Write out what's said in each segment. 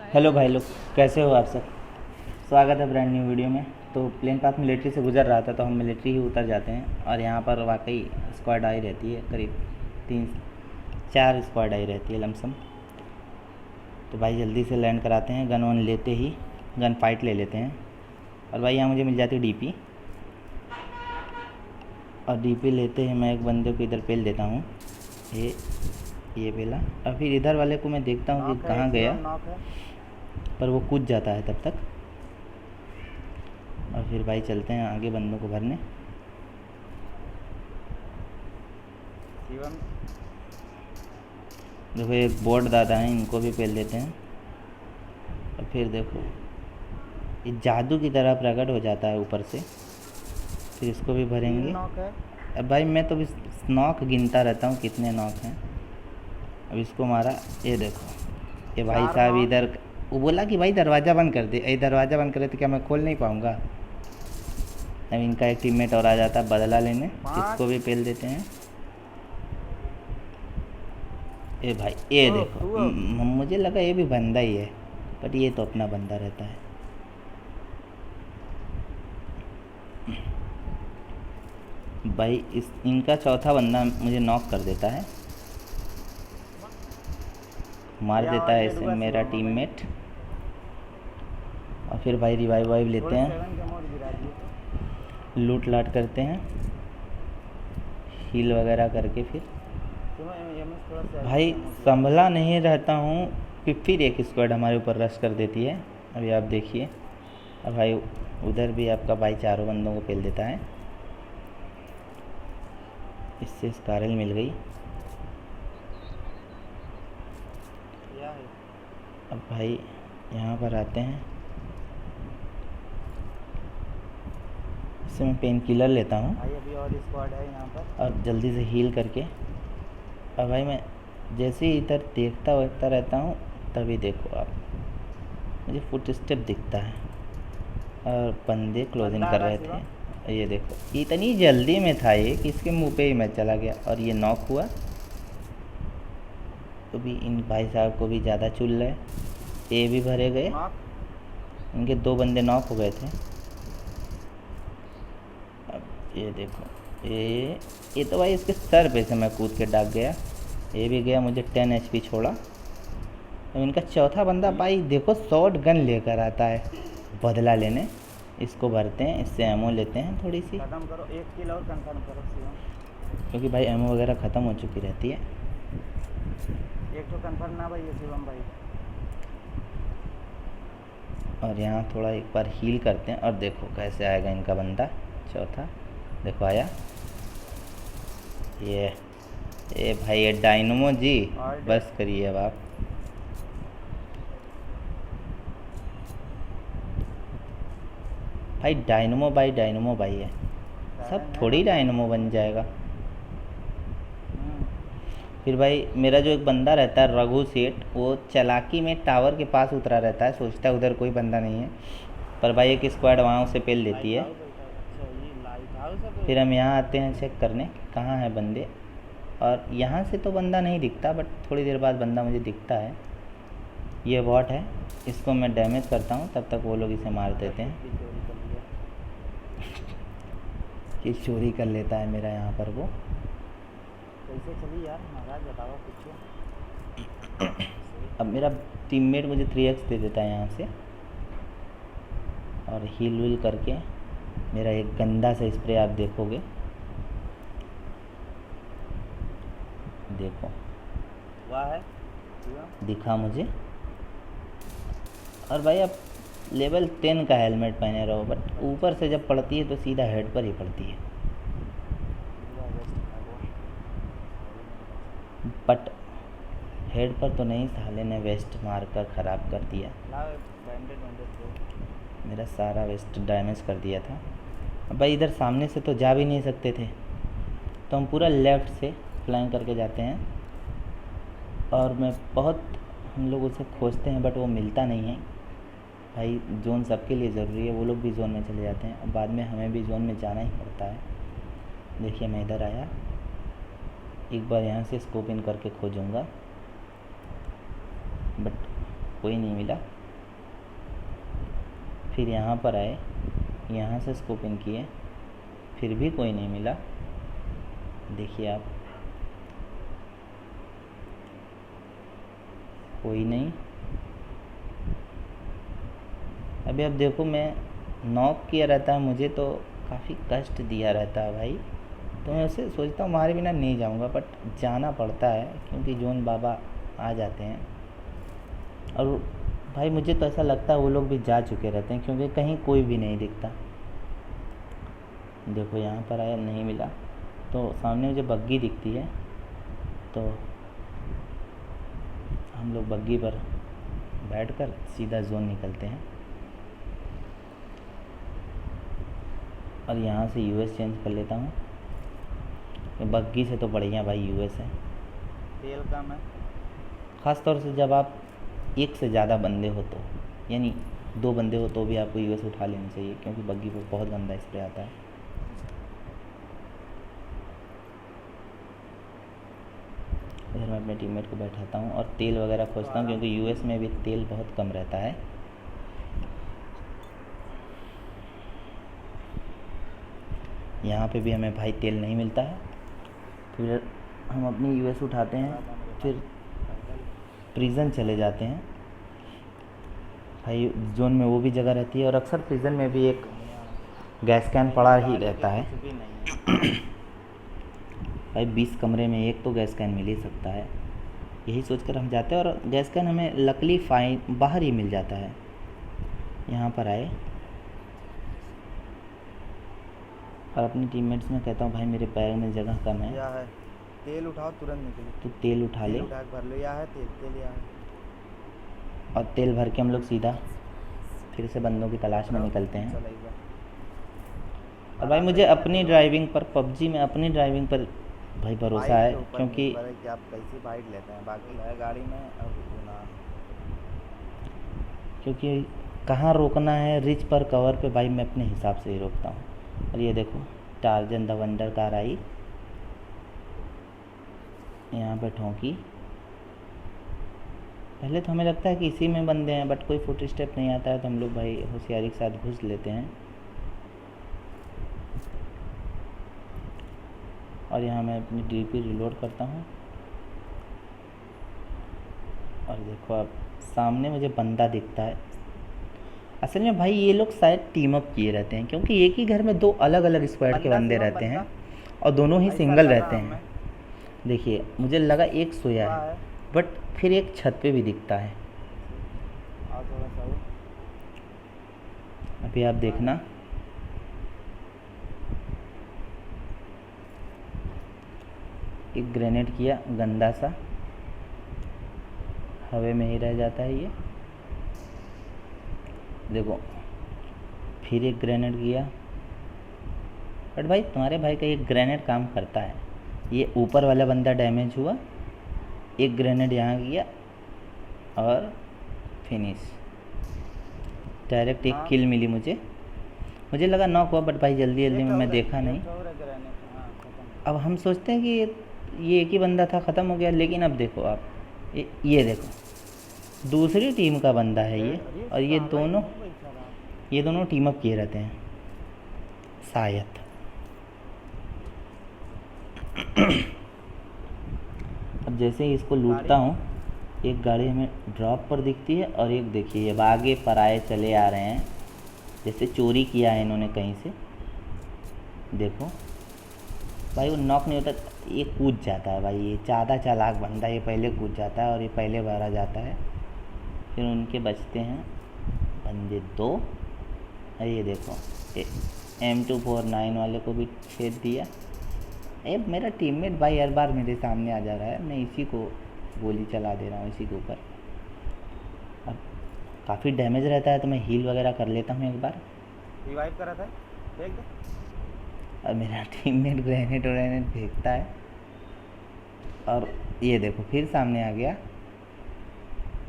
Hello भाई लोग, कैसे हो आप सब। स्वागत है ब्रांड न्यू वीडियो में। तो प्लेन पाथ मिलिट्री से गुजर रहा था तो हम मिलिट्री ही उतर जाते हैं और यहाँ पर वाकई स्क्वाड आई रहती है, करीब 3-4 स्क्वाड आई रहती है लमसम। तो भाई जल्दी से लैंड कराते हैं, गन वन लेते ही गन फाइट ले लेते हैं। और भाई यहाँ मुझे मिल जाती है डीपी, और डीपी लेते ही मैं एक बंदे को इधर पेल देता हूँ। ये पेला, और फिर इधर वाले को मैं देखता हूँ कि कहाँ गया, पर वो कूद जाता है तब तक। और फिर भाई चलते हैं आगे बंदों को भरने। देखो एक बोर्ड दादा हैं, इनको भी पेल देते हैं। और फिर देखो ये जादू की तरह प्रकट हो जाता है ऊपर से, फिर इसको भी भरेंगे। अब भाई मैं तो नॉक गिनता रहता हूँ कितने नॉक हैं। अब इसको मारा, ये देखो ये भाई साहब इधर, वो बोला कि भाई दरवाज़ा बंद कर दे। ये दरवाज़ा बंद करे तो क्या मैं खोल नहीं पाऊँगा। अब इनका एक टीममेट और आ जाता है बदला लेने, इसको भी पेल देते हैं। ए भाई ये देखो, मुझे लगा ये भी बंदा ही है, बट ये तो अपना बंदा रहता है। भाई इनका चौथा बंदा मुझे नॉक कर देता है, मार देता है इसे मेरा टीममेट। और फिर भाई रिवाइव लेते हैं, लूट लाट करते हैं, हील वगैरह करके फिर भाई संभला नहीं रहता हूँ कि फिर एक स्क्वाड हमारे ऊपर रश कर देती है। अभी आप देखिए, अब भाई उधर भी आपका भाई चारों बंदों को पेल देता है। इससे स्कारल मिल गई। अब भाई यहाँ पर आते हैं, इससे मैं पेन किलर लेता हूँ अभी और स्क्वाड है यहाँ पर, और जल्दी से हील करके। और भाई मैं जैसे ही इधर देखता रहता हूँ, तभी देखो आप मुझे फुट स्टेप दिखता है और बंदे क्लोजिंग कर रहे थे। ये देखो इतनी जल्दी में था ये कि इसके मुंह पे ही मैं चला गया और ये नॉक हुआ। तो भी इन भाई साहब को भी ज़्यादा चुल रहे, ये भी भरे गए, इनके 2 बंदे नॉक हो गए थे। अब ये देखो ये तो भाई इसके सर पे से मैं कूद के डाक गया, ये भी गया, मुझे 10 HP छोड़ा। अब इनका चौथा बंदा भाई देखो शॉर्ट गन लेकर आता है बदला लेने। इसको भरते हैं, इससे एमओ लेते हैं थोड़ी सी, खत्म करो, एक किल और कंफर्म करो शिवम, क्योंकि भाई एमओ वगैरह ख़त्म हो चुकी रहती है। एक तो कंफर्म ना भाई, ये शिवम भाई। और यहाँ थोड़ा एक बार हील करते हैं और देखो कैसे आएगा इनका बंदा चौथा। देखो आया ये भाई ये डायनमो जी, बस करिए अब आप। भाई डायनमो भाई है, सब थोड़ी डायनमो बन जाएगा। फिर भाई मेरा जो एक बंदा रहता है रघु सेठ, वो चालाकी में टावर के पास उतरा रहता है, सोचता है उधर कोई बंदा नहीं है, पर भाई एक स्क्वाड वहाँ उसे पेल देती है। फिर हम यहाँ आते हैं चेक करने कहाँ है बंदे, और यहाँ से तो बंदा नहीं दिखता, बट थोड़ी देर बाद बंदा मुझे दिखता है। ये बॉट है, इसको मैं डैमेज करता हूँ, तब तक वो लोग इसे मार देते हैं। कि चोरी कर लेता है मेरा यहाँ पर वो। कैसे चली यार महाराज, बताओ कुछ। अब मेरा टीममेट मुझे 3x दे देता है यहाँ से, और हील वील करके मेरा एक गंदा सा स्प्रे आप देखोगे, देखो वाह है दिखा मुझे। और भाई आप लेवल 10 का हेलमेट पहने रहो, बट ऊपर से जब पड़ती है तो सीधा हेड पर ही पड़ती है। बट हेड पर तो नहीं, साले ने वेस्ट मार कर ख़राब कर दिया, मेरा सारा वेस्ट डैमेज कर दिया था। अब भाई इधर सामने से तो जा भी नहीं सकते थे, तो हम पूरा लेफ़्ट से फ्लैंक करके जाते हैं। और मैं बहुत हम लोग उसे खोजते हैं, बट वो मिलता नहीं है। भाई जोन सबके लिए ज़रूरी है, वो लोग भी जोन में चले जाते हैं, अब बाद में हमें भी जोन में जाना ही पड़ता है। देखिए मैं इधर आया, एक बार यहाँ से स्कोप इन करके खोजूँगा, बट कोई नहीं मिला। फिर यहाँ पर आए, यहाँ से स्कोपिंग किए, फिर भी कोई नहीं मिला। देखिए आप, कोई नहीं। अभी अब देखो, मैं नॉक किया रहता है, मुझे तो काफ़ी कष्ट दिया रहता है भाई, तो मैं उसे सोचता हूँ मारे बिना नहीं जाऊँगा, बट जाना पड़ता है क्योंकि जोन बाबा आ जाते हैं। और भाई मुझे तो ऐसा लगता है वो लोग भी जा चुके रहते हैं, क्योंकि कहीं कोई भी नहीं दिखता। देखो यहाँ पर आया, नहीं मिला, तो सामने मुझे बग्गी दिखती है, तो हम लोग बग्गी पर बैठकर सीधा जोन निकलते हैं। और यहाँ से यूएस चेंज कर लेता हूँ। बग्गी से तो बढ़िया भाई यूएस है। तेल कम है। ख़ास तौर से जब आप एक से ज़्यादा बंदे हो तो, यानी 2 बंदे हो तो भी आपको यूएस उठा लेनी चाहिए, क्योंकि बग्गी पर बहुत गंदा स्प्रे आता है। इधर मैं अपने टीममेट को बैठाता हूँ और तेल वगैरह खोजता हूँ, क्योंकि यूएस में भी तेल बहुत कम रहता है। यहाँ पे भी हमें भाई तेल नहीं मिलता है, फिर हम अपनी यूएस उठाते हैं, फिर प्रिजन चले जाते हैं। भाई जोन में वो भी जगह रहती है, और अक्सर प्रिजन में भी एक गैस कैन पड़ा ही रहता है। भाई 20 कमरे में एक तो गैस कैन मिल ही सकता है, यही सोचकर हम जाते हैं, और गैस कैन हमें लकली फाइन बाहर ही मिल जाता है। यहाँ पर आए और अपने टीममेट्स में कहता हूँ भाई मेरे पैर में जगह कम है, या है तेल उठाओ, तुरंत निकले। तो तेल उठा ले, उठा के भर लो। या है तेल या है। और तेल भर के हम लोग सीधा फिर से बंदों की तलाश में निकलते हैं। और भाई मुझे अपनी ड्राइविंग पर, पबजी में अपनी ड्राइविंग पर भाई भरोसा है, क्योंकि आप कैसी बाइट लेते हैं, बाकी है गाड़ी में अब ना, क्योंकि कहाँ रोकना है, रिच पर कवर पे भाई मैं अपने हिसाब से ही रोकता हूँ। और ये देखो टार्जन द वंडर कार आई, यहाँ पे ठोंकी। पहले तो हमें लगता है कि इसी में बंदे हैं, बट कोई फुट स्टेप नहीं आता है, तो हम लोग भाई होशियारी के साथ घुस लेते हैं। और यहाँ मैं अपनी डीपी रिलोड करता हूँ। और देखो अब सामने मुझे बंदा दिखता है। असल में भाई ये लोग शायद टीम अप किए रहते हैं, क्योंकि एक ही घर में 2 अलग अलग स्क्वाड के बंदे रहते हैं, और दोनों ही सिंगल रहते हैं। देखिए मुझे लगा एक सोया है, बट फिर एक छत पे भी दिखता है। अभी आप देखना, एक ग्रेनेड किया गंदा सा, हवा में ही रह जाता है ये। देखो फिर एक ग्रेनेड किया, बट भाई तुम्हारे भाई का एक ग्रेनेड काम करता है। ये ऊपर वाला बंदा डैमेज हुआ, एक ग्रेनेड यहाँ किया और फिनिश। डायरेक्ट एक किल मिली मुझे लगा नॉक हुआ, बट भाई जल्दी जल्दी में मैं देखा नहीं। अब हम सोचते हैं कि ये एक ही बंदा था, ख़त्म हो गया, लेकिन अब देखो आप, ये देखो दूसरी टीम का बंदा है ये, और ये दोनों टीम अप किए रहते हैं शायद। अब जैसे ही इसको लूटता हूँ, एक गाड़ी हमें ड्रॉप पर दिखती है, और एक देखिए अब आगे पराए चले आ रहे हैं, जैसे चोरी किया है इन्होंने कहीं से। देखो भाई वो नॉक नहीं होता, ये कूद जाता है भाई, ये ज़्यादा चालाक बंदा, ये पहले कूद जाता है और ये पहले मारा जाता है, फिर उनके बचते हैं बंदे 2। अरे ये देखो M249 वाले को भी छेद दिया। मेरा टीममेट भाई हर बार मेरे सामने आ जा रहा है, मैं इसी को गोली चला दे रहा हूँ, इसी के ऊपर। अब काफ़ी डैमेज रहता है, तो मैं हील वगैरह कर लेता हूँ एक बार। रिवाइव करा था, देख दे। और मेरा टीममेट ग्रेनेड फेंकता है, और ये देखो फिर सामने आ गया,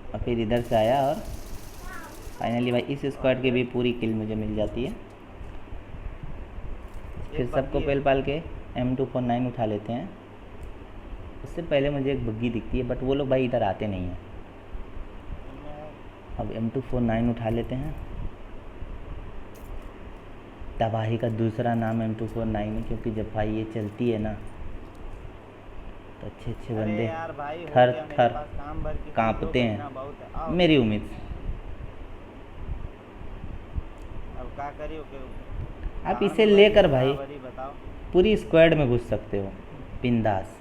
और फिर इधर से आया, और फाइनली भाई इस स्क्वाड की भी पूरी किल मुझे मिल जाती है। फिर सबको पेल पाल के M249 उठा लेते हैं। उससे पहले मुझे एक बग्गी दिखती है, बट वो लोग भाई इधर आते नहीं हैं। अब M249 उठा लेते हैं, तबाही का दूसरा नाम M249 है, क्योंकि जब भाई ये चलती है ना तो अच्छे अच्छे अरे बंदे यार भाई हो थर गया मेरे थर पास काम भर के कांपते महीना हैं, बहुत है। आओ मेरी उम्मीद से। अब क्या करियो के आप कहाँ इसे में लेकर भरी, भाई कहाँ भरी बताओ। पूरी स्क्वाड में घुस सकते हो बिंदास।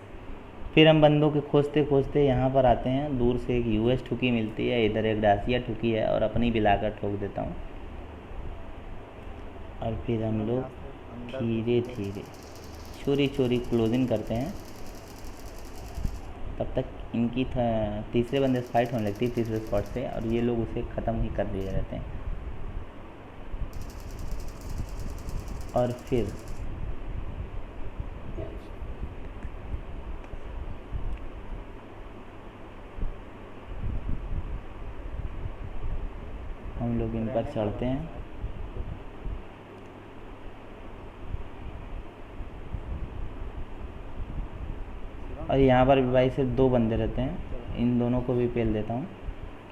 फिर हम बंदों के खोजते खोजते यहाँ पर आते हैं, दूर से एक यूएस ठुकी मिलती है, इधर एक डासिया ठुकी है और अपनी भी लाकर ठोक देता हूँ। और फिर हम लोग अंदर धीरे धीरे चोरी चोरी क्लोजिंग करते हैं। तब तक इनकी तीसरे बंदे से फाइट होने लगती है तीसरे स्पॉट से, और ये लोग उसे ख़त्म ही कर दिए रहते हैं। और फिर हम लोग इन पर चढ़ते हैं। और यहाँ पर भी भाई सिर्फ 2 बंदे रहते हैं, इन दोनों को भी पेल देता हूँ,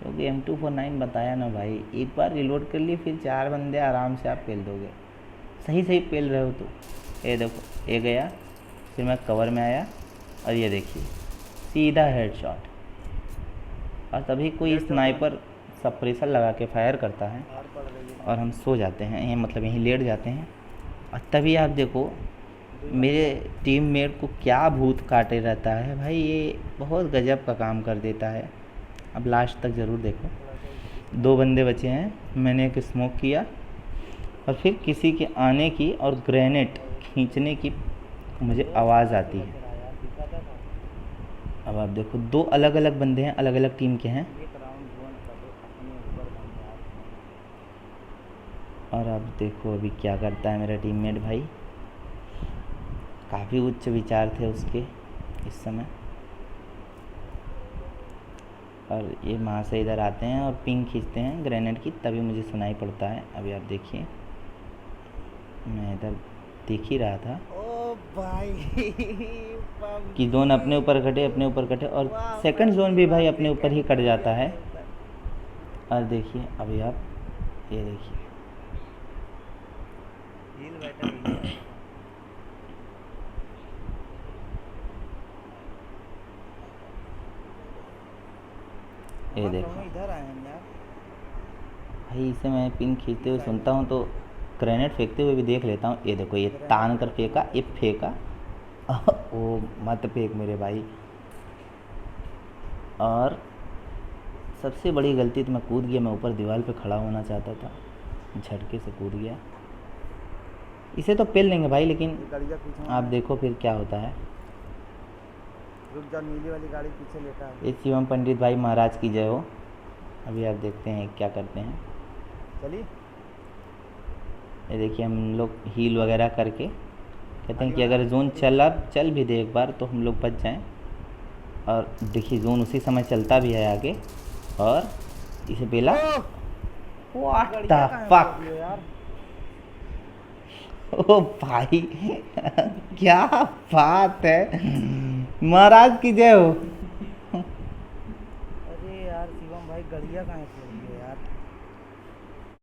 क्योंकि M249 बताया ना भाई, एक बार रिलोड कर लिए फिर 4 बंदे आराम से आप पेल दोगे। सही सही पेल रहे हो तो। ये देखो, ये गया, फिर मैं कवर में आया और ये देखिए सीधा हेडशॉट। और तभी कोई स्नाइपर सप्रेसर लगा के फायर करता है और हम सो जाते हैं, ये मतलब यहीं लेट जाते हैं। और तभी आप देखो मेरे टीममेट को क्या भूत काटे रहता है भाई, ये बहुत गजब का काम कर देता है। अब लास्ट तक ज़रूर देखो। 2 बंदे बचे हैं, मैंने एक स्मोक किया और फिर किसी के आने की और ग्रेनेड खींचने की मुझे आवाज़ आती है। अब आप देखो 2 अलग अलग बंदे हैं, अलग अलग टीम के हैं। और अब देखो अभी क्या करता है मेरा टीममेट भाई। काफ़ी उच्च विचार थे उसके इस समय। और ये वहाँ से इधर आते हैं और पिंग खींचते हैं ग्रेनेड की, तभी मुझे सुनाई पड़ता है। अभी आप देखिए, मैं इधर देख ही रहा था ओ भाई कि जोन अपने ऊपर कटे और सेकंड जोन भी भाई अपने ऊपर ही कट जाता है। और देखिए अभी आप ये देखिए, ये देखो इधर आए हैं यार। भाई, इसे मैं पिन खींचते हुए सुनता हूँ तो ग्रेनेड फेंकते हुए भी देख लेता हूँ। ये देखो, ये तान कर फेंका, ये फेंका ओ मत फेंक मेरे भाई। और सबसे बड़ी गलती तो मैं कूद गया, मैं ऊपर दीवार पे खड़ा होना चाहता था, झटके से कूद गया। इसे तो पेल लेंगे भाई, लेकिन आप देखो फिर क्या होता है। रुक जा, नीली वाली गाड़ी पीछे लेटा है। ये शिवम पंडित भाई महाराज की जय हो। अभी आप देखते हैं क्या करते हैं। चलिए, ये देखिए हम लोग हील वगैरह करके कहते हैं कि अगर जोन चल भी दे एक बार तो हम लोग बच जाएं। और देखिए जोन उसी समय चलता भी है आगे, और इसे पेला। व्हाट द फक, ओ भाई क्या बात है, महाराज की जय हो। अरे यार शिवम भाई, गड़िया कहाँ है?